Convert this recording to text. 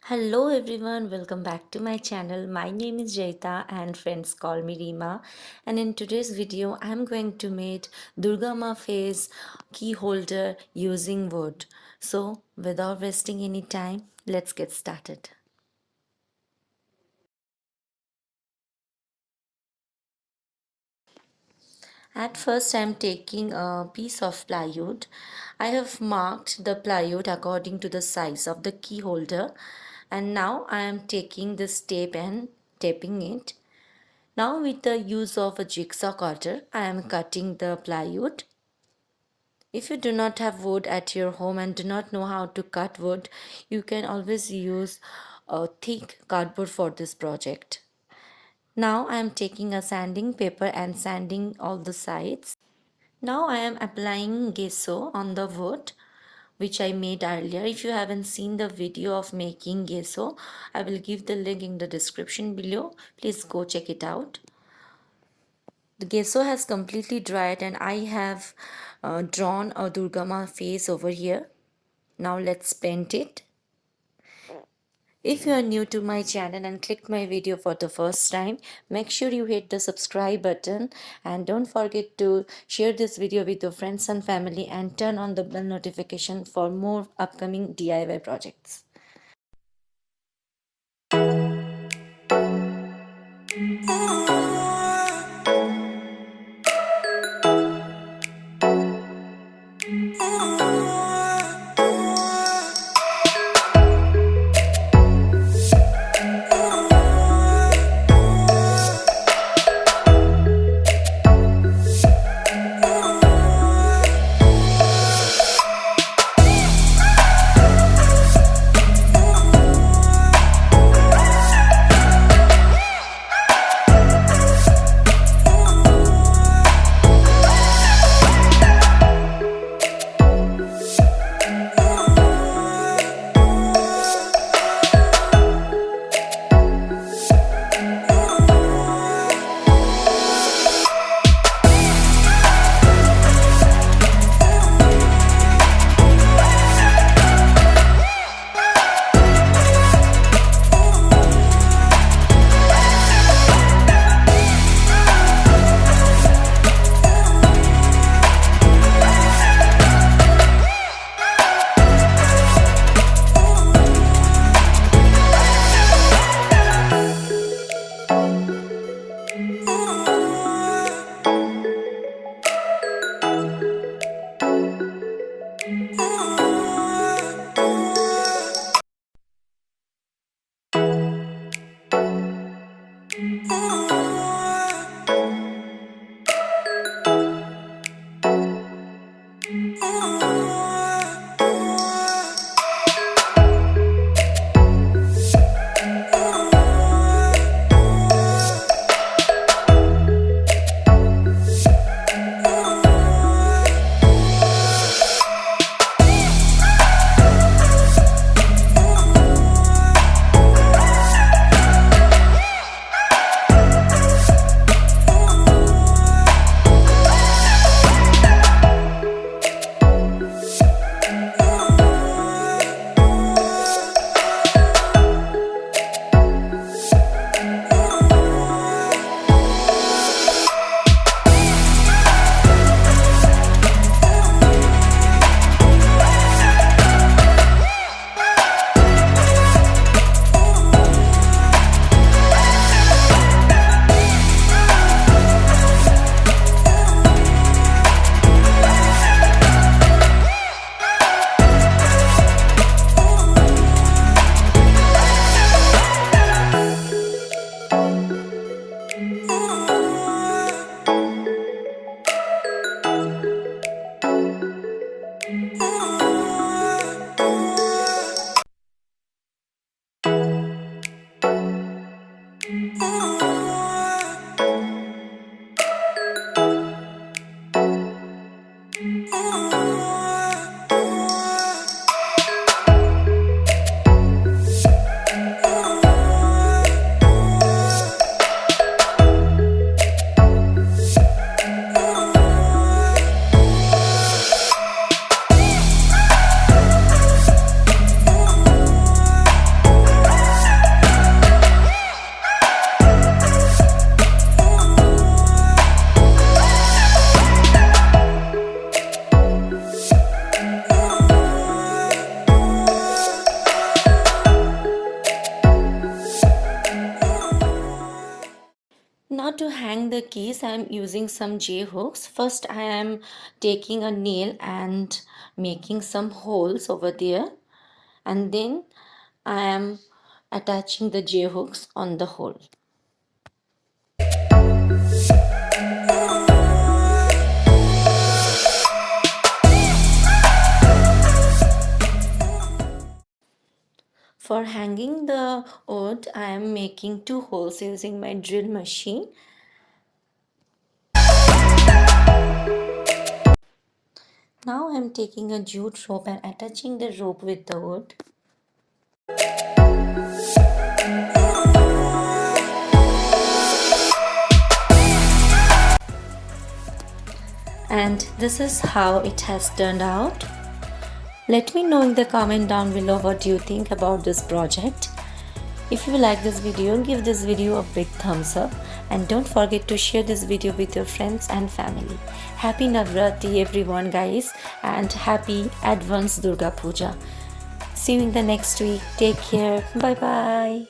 Hello everyone, welcome back to my channel. My name is Jaita and friends call me Rima, and in today's video I am going to make Durgama face key holder using wood. So without wasting any time, let's get started. At first I am taking a piece of plywood. I have marked the plywood according to the size of the key holder, and now I am taking this tape and taping it. Now with the use of a jigsaw cutter, I am cutting the plywood. If you do not have wood at your home and do not know how to cut wood, you can always use a thick cardboard for this project. Now I am taking a sanding paper and sanding all the sides. Now I am applying gesso on the wood which I made earlier. If you haven't seen the video of making gesso, I will give the link in the description below. Please go check it out. The gesso has completely dried and I have drawn a Durgama face over here. Now let's paint it. If you are new to my channel and clicked my video for the first time, make sure you hit the subscribe button and don't forget to share this video with your friends and family and turn on the bell notification for more upcoming DIY projects. Now to hang the keys, I am using some J hooks. First I am taking a nail and making some holes over there, and then I am attaching the J hooks on the hole. For hanging the wood, I am making 2 holes using my drill machine. Now I am taking a jute rope and attaching the rope with the wood. And this is how it has turned out. Let me know in the comment down below what you think about this project. If you like this video, give this video a big thumbs up and don't forget to share this video with your friends and family. Happy Navaratri everyone guys, and happy advanced Durga Puja. See you in the next week. Take care. Bye bye.